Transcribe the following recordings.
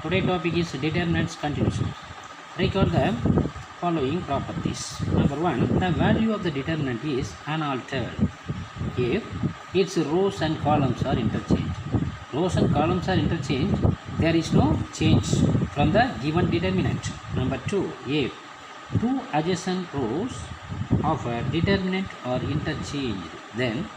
Today topic is determinants continuation. Record the following properties. Number 1, the value of the determinant is unaltered if its rows and columns are interchanged. Rows and columns are interchanged, there is no change from the given determinant. Number 2, if two adjacent rows of a determinant are interchanged, then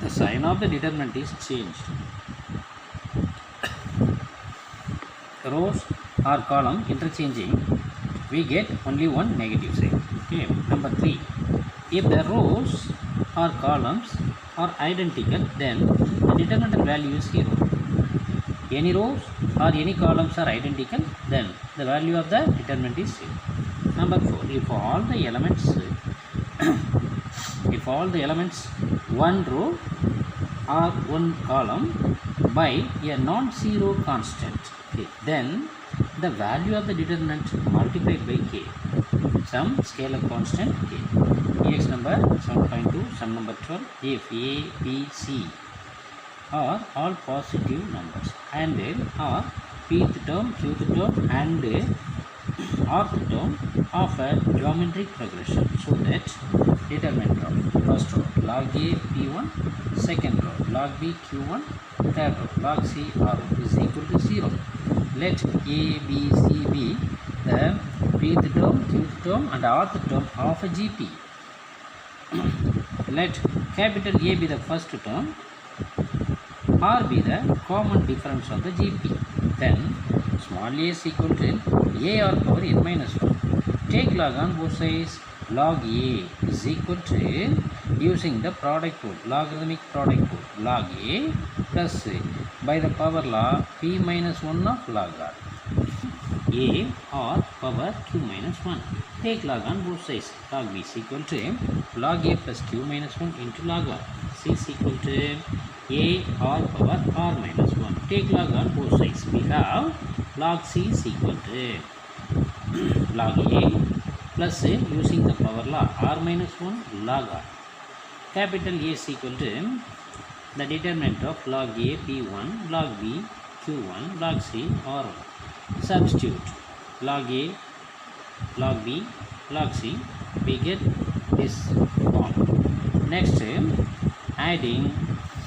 the sign of the determinant is changed. Rows or column interchanging, we get only one negative sign. Okay. Number 3, if the rows or columns are identical, then the determinant value is 0. Any rows or any columns are identical, then the value of the determinant is 0. Number 4, if all the elements one row or one column by a non-zero constant, okay, then the value of the determinant multiplied by k, some scalar constant k. Ex number 7.2, sum number 12, if a, b, c are all positive numbers and are pth term, qth term and rth term of a geometric progression, so that determinant of first row log a p1, second row log b q1, third row log c r1 is equal to 0. Let a, b, c be the pth term, qth term and rth term of a GP. Let capital A be the first term, R be the common difference of the GP. Then small a is equal to a r power n minus 1. Take log on both sides. Log a is equal to, using the product rule, logarithmic product rule, log a plus by the power law p minus 1 of log r. A or power q minus 1. Take log on both sides. Log b is equal to log a plus q minus 1 into log r. C is equal to a or power r minus 1. Take log on both sides. We have log c is equal to log a plus using the power law r minus 1 log r. Capital A is equal to the determinant of log a p1, log b q1, log c r1. Substitute log a, log b, log c, we get this form. Next, adding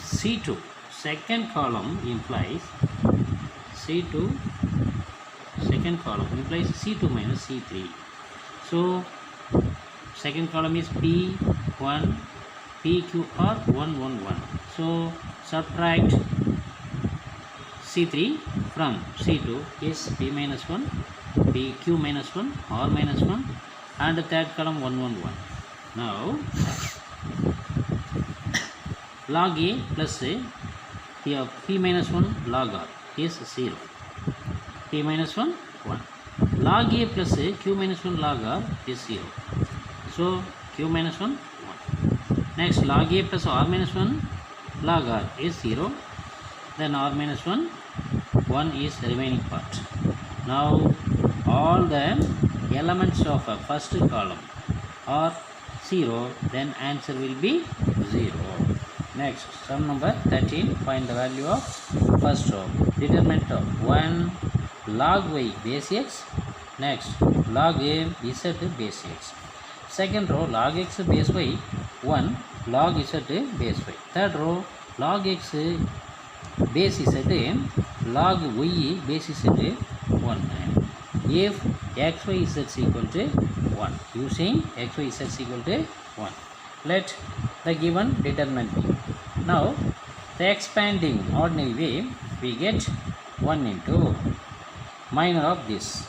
c2, second column implies c2, second column implies c2 minus c3. So second column is p1, pqr 1 1 1. So subtract c3 from c2 is p minus 1, pq minus 1, r minus 1 and the third column 1 1 1. Now log a plus p minus 1 log r is 0. p minus 1 1. Log a plus q minus 1 log r is 0. So q minus 1 1. Next log a plus r minus 1 log r is 0. Then r minus 1 1 is the remaining part. Now all the elements of a first column are 0, then answer will be 0. Next, sum number 13, find the value of first row. Determinant of 1 log y base x. Next, log a z base x. Second row log x base y 1 log z base y. Third row log x base z log y base z 1. If x y z is equal to 1, using x y z is equal to 1, let the given determinant be. Now the expanding ordinary way, we get 1 into minor of this.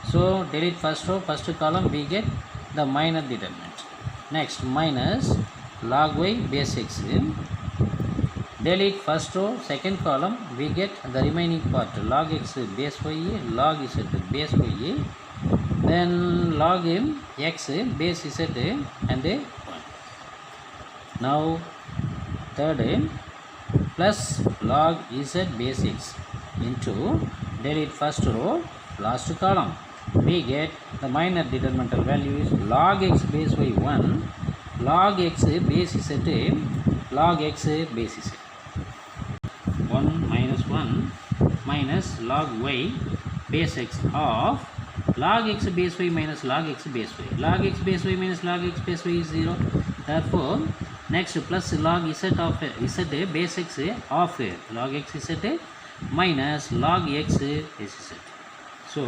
So delete first row, first column, we get the minor determinant. Next, minus log y base x. Delete first row, second column, we get the remaining part, log x base y, log z base y, then log x base z and 1. Now third, plus log z base x into delete first row, last column, we get the minor determinant value is log x base y 1, log x base z, log x base z. 1 minus 1 minus log y base x of log x base y minus log x base y. Log x base y minus log x base y is 0. Therefore, next plus log z of z base x of log x z minus log x base z. So,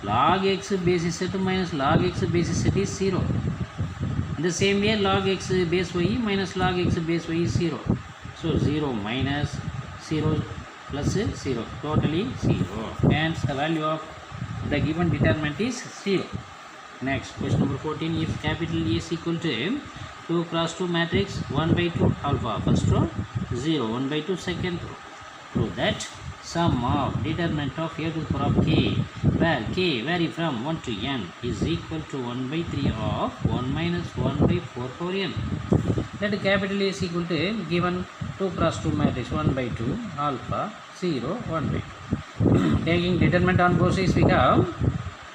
log x base z minus log x base z is 0. In the same way, log x base y minus log x base y is 0. So, 0 minus 0 plus 0, totally 0. Hence, the value of the given determinant is 0. Next, question number 14. If capital A is equal to 2 cross 2 matrix 1 by 2 alpha first row, 0 1 by 2 second row. Prove that sum of determinant of a to the power of k, where k vary from 1 to n, is equal to 1 by 3 of 1 minus 1 by 4 power n. Let capital A is equal to given 2 cross 2 matrix 1 by 2 alpha 0 1 by 2. Taking determinant on both sides, we have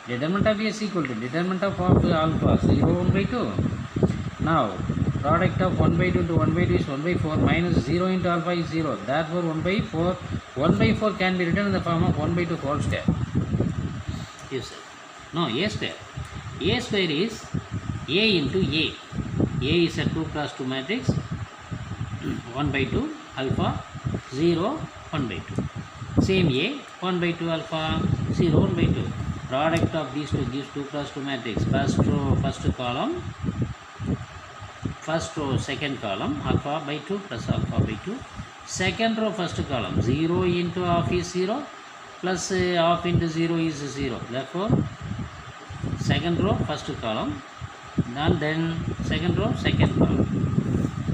determinant of A is equal to determinant of alpha 0 1 by 2. Now product of 1 by 2 to 1 by 2 is 1 by 4 minus 0 into alpha is 0. Therefore 1 by 4 can be written in the form of 1 by 2 whole square. Yes sir. No, A square. A square is A into A. A is a 2 cross 2 matrix 1 by 2 alpha 0 1 by 2. Same A 1 by 2 alpha 0 1 by 2. Product of these two gives 2 cross 2 matrix. First row first column, first row second column, alpha by 2 plus alpha by 2. Second row first column, 0 into half is 0 plus half into 0 is 0. Therefore, second row first column and then second row second column.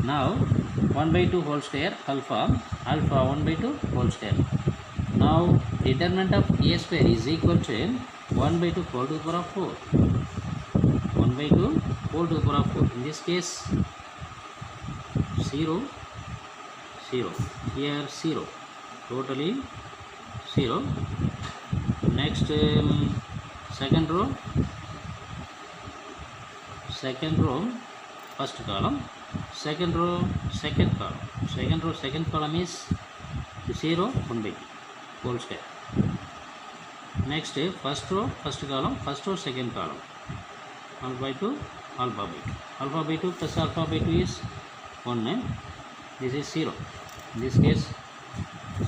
Now 1 by 2 whole square alpha 1 by 2 whole square. Now determinant of A square is equal to 1 by 2 whole to the power of 4. 1 by 2 whole to the power of 4. In this case 0 0, here 0, totally 0. Next second row first column, second row second column is 0 1 by 2 whole square. Next first row first column, first row second column, alpha by 2 alpha by 2. Alpha by 2 plus alpha by 2 is 1. This is 0. In this case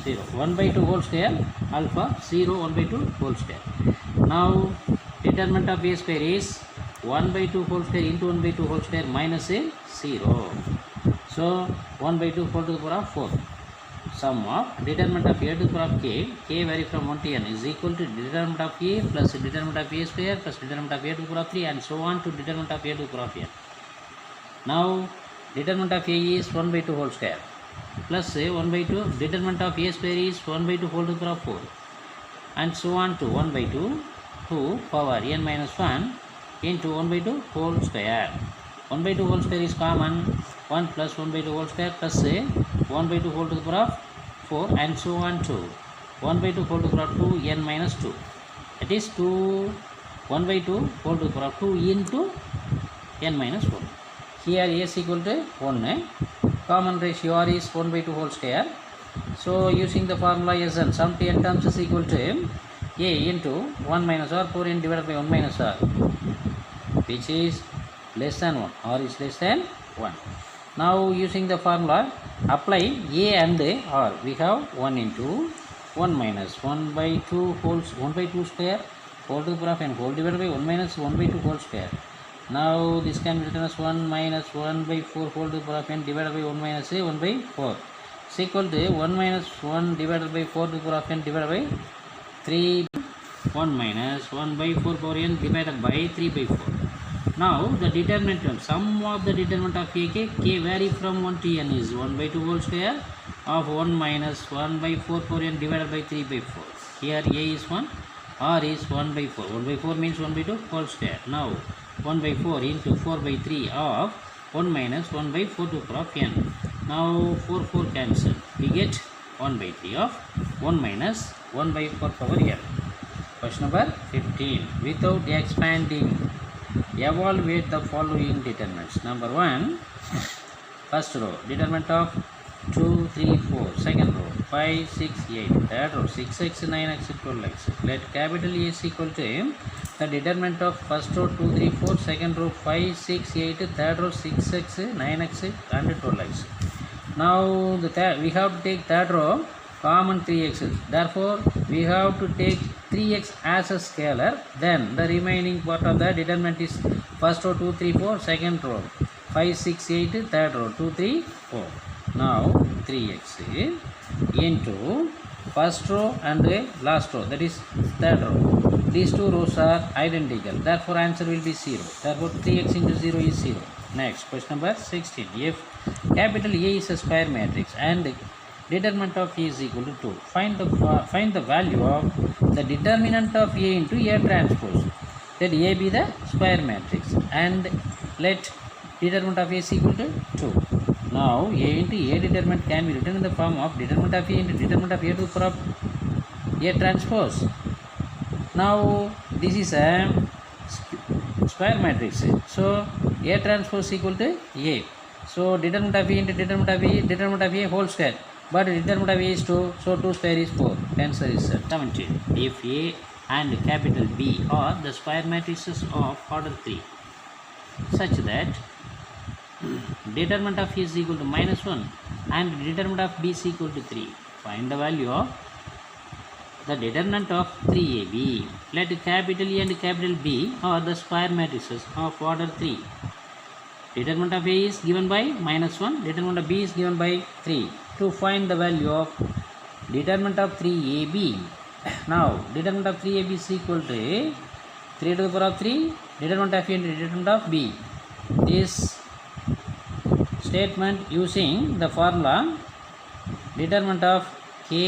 0. 1 by 2 whole square alpha 0 1 by 2 whole square. Now determinant of A square is 1 by 2 whole square into 1 by 2 whole square minus a 0. So 1 by 2 whole to the power of 4. Sum of determinant of A to the power of k vary from 1 to n is equal to determinant of A plus determinant of A square plus determinant of A to the power of 3 and so on to determinant of A to the power of n. Now determinant of A is 1 by 2 whole square plus 1 by 2, determinant of A square is 1 by 2 whole to the power of 4 and so on to 1 by 2 to power n minus 1 into 1 by 2 whole square. 1 by 2 whole square is common, 1 plus 1 by 2 whole square plus 1 by 2 whole to the power of 4 and so on to 1 by 2 whole to the power of 2 n minus 2. That is 1 by 2 whole to the power of 2 into n minus 1. Here A is equal to 1. Common ratio R is 1 by 2 whole square. So using the formula Sn, sum to n terms is equal to A into 1 minus R 4n divided by 1 minus R, which is less than 1. R is less than 1. Now using the formula, apply A and R. We have 1 into 1 minus 1 by 2 whole 1 by 2 square whole to the power of n whole divided by 1 minus 1 by 2 whole square. Now this can be written as 1 minus 1 by 4 whole to the power of n divided by 1 minus 1 by 4 is equal to 1 minus 1 divided by 4 to the power of n divided by 3. 1 minus 1 by 4 power n divided by 3 by 4. Now the determinant, sum of the determinant of k vary from 1 to n is 1 by 2 whole square of 1 minus 1 by 4 power n divided by 3 by 4. Here A is 1, R is 1 by 4. 1 by 4 means 1 by 2 whole square. Now 1 by 4 into 4 by 3 of 1 minus 1 by 4 to the power of n. Now 4 cancel. We get 1 by 3 of 1 minus 1 by 4 power n. Question number 15. Without expanding, evaluate the following determinants. Number 1, first row, determinant of 2, 3, 4. Second row, 5, 6, 8. Third row 6x, 9x, 12x. Let capital A is equal to the determinant of first row 2, 3, 4, second row 5, 6, 8, third row 6x, 9x and 12x. Now we have to take third row common 3x. Therefore, we have to take 3x as a scalar. Then the remaining part of the determinant is first row 2, 3, 4, second row 5, 6, 8, third row 2, 3, 4. Now 3x into first row and last row, that is third row. These two rows are identical. Therefore, answer will be 0. Therefore, 3x into 0 is 0. Next, question number 16. If capital A is a square matrix and determinant of A is equal to 2, find the value of the determinant of A into A transpose. Let A be the square matrix and let determinant of A is equal to 2. Now, A into A determinant can be written in the form of determinant of A into determinant of A to the power of A transpose. Now, this is a square matrix. So, A transpose equal to A. So, determinant of A into determinant of A whole square. But determinant of A is 2, so 2 square is 4. Answer is 17. If A and capital B are the square matrices of order 3, such that determinant of A is equal to -1 and determinant of B is equal to 3. Find the value of the determinant of 3AB. Let capital A and capital B are the square matrices of order 3. Determinant of A is given by -1, determinant of B is given by 3. To find the value of determinant of 3AB. Now, determinant of 3AB is equal to 3 to the power of 3, determinant of A into determinant of B. This statement using the formula determinant of Ka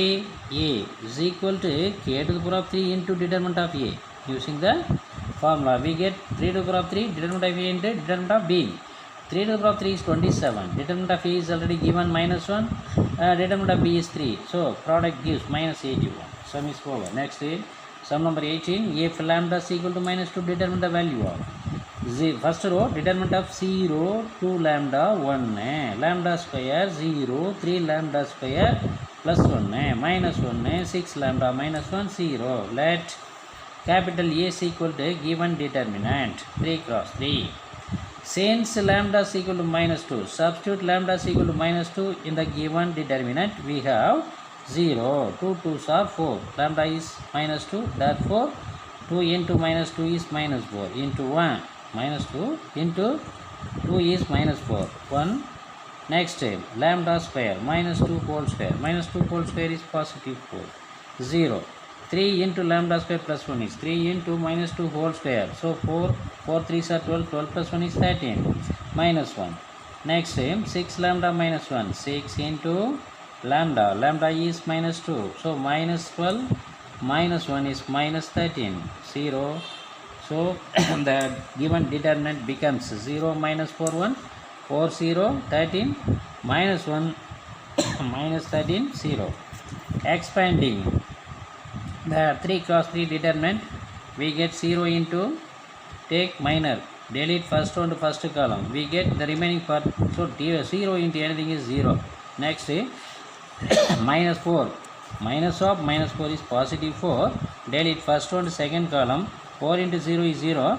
is equal to K to the power of 3 into determinant of A. Using the formula, we get 3 to the power of 3 determinant of A into determinant of B. 3 to the power of 3 is 27. Determinant of A is already given -1. Determinant of B is 3. So, product gives -81. Sum is over. Next, sum number 18. If lambda is equal to -2, determine the value of first row, determinant of 0, 2 lambda, 1, lambda square, 0, 3 lambda square, plus 1, minus 1, 6 lambda minus 1, 0. Let capital A is equal to given determinant, 3 cross 3. Since lambda is equal to -2, substitute lambda is equal to -2 in the given determinant. We have 0, 2 2s are 4, lambda is -2, therefore 2 into -2 is -4 into 1, -2 into 2 is -4, 1. Next, lambda square, -2 whole square, -2 whole square is positive 4, 0. 3 into lambda square plus 1 is 3 into -2 whole square. So 4 3s are 12, 12 plus 1 is 13, -1. Next, 6 lambda minus 1, 6 into lambda, lambda is -2. So -12 minus 1 is -13, 0. So the given determinant becomes 0 minus 4 1, 4 0, 13, -1 -13, 0. Expanding the 3 cross 3 determinant, we get 0 into, take minor, delete first row to first column, we get the remaining part. So 0 into anything is 0. Next, -4, minus of -4 is positive 4, delete first row to second column, 4 into 0 is 0,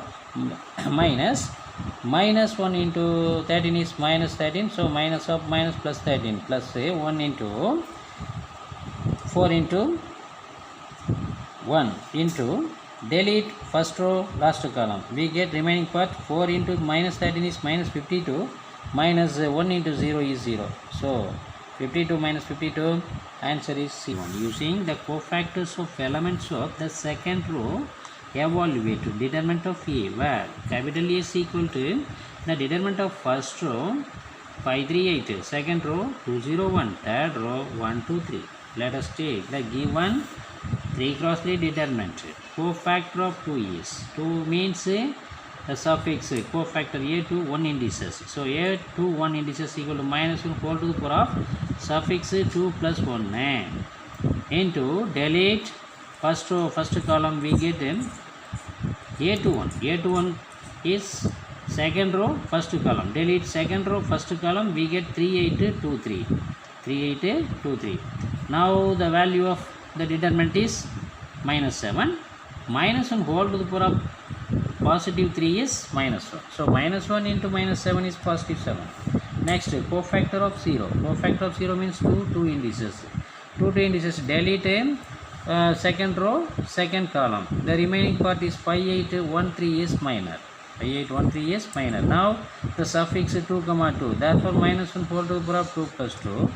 minus -1 into 13 is -13, so minus of minus plus 13, plus 1 into 4 into 1 into delete first row last column, we get remaining part. 4 into -13 is -52, minus 1 into 0 is 0, so 52 minus 52, answer is C1. Using the cofactors of elements of the second row, evaluate determinant of A, where capital A is equal to the determinant of first row 538, second row 201, third row 123. Let us take the given 3 cross 3 determinant. Cofactor of 2 is 2 means the suffix cofactor A to 1 indices. So A to 1 indices equal to -1 whole to the power of suffix 2 plus 1 into delete first row first column, we get A to 1. A to 1 is second row first column, delete second row first column, we get 3823, 3823. Now the value of the determinant is minus 7. Minus 1 whole to the power of positive 3 is minus 1. So minus 1 into minus 7 is positive 7. Next, cofactor of 0. Cofactor of 0 means 2 indices. 2 indices, delete second row, second column. The remaining part is pi 8 1 3 is minor. Pi 8 1 3 is minor. Now the suffix 2 comma 2. Therefore minus 1 whole to the power of 2 plus 2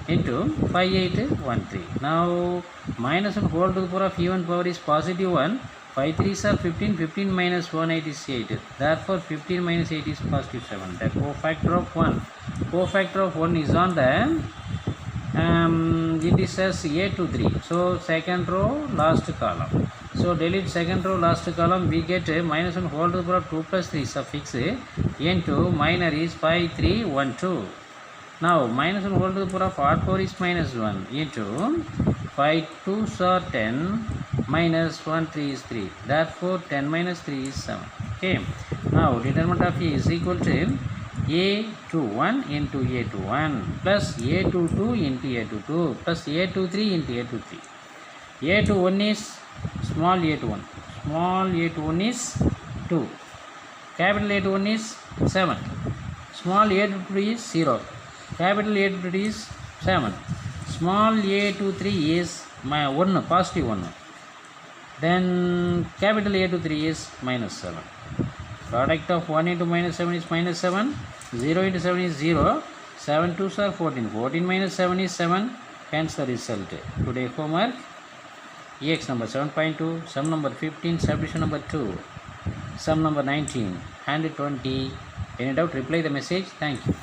into pi 8 1 3. Now minus 1 whole to the power of even power is positive 1. 5 3s are 15. 15 minus 1 8 is 8. Therefore 15 minus 8 is positive 7. The cofactor of 1. Cofactor of 1 is on the indices a to 3. So second row, last column. So delete second row, last column. We get minus 1 whole to the power of 2 plus 3 suffix into minor is pi 3 1 2. Now minus 1 whole to the power of odd power is minus 1 into 5 2s are 10 minus 1 3 is 3. Therefore 10 minus 3 is 7. Okay. Now determinant of A is equal to A21 into A21 plus A22 into A22 plus A23 into A23. A21 is small a21. Small a21 is 2. Capital A21 is 7. Small a23 is 0. Capital A23 is 7. Small a23 is 1, positive 1. Then capital A23 is minus 7. Product of 1 into minus 7 is minus 7. 0 into 7 is 0. 7 2s are 14. 14 minus 7 is 7. Hence the result. Today homework. EX number 7.2. Sum number 15. Subdivision number 2. Sum number 19. And 20. Any doubt? Reply the message. Thank you.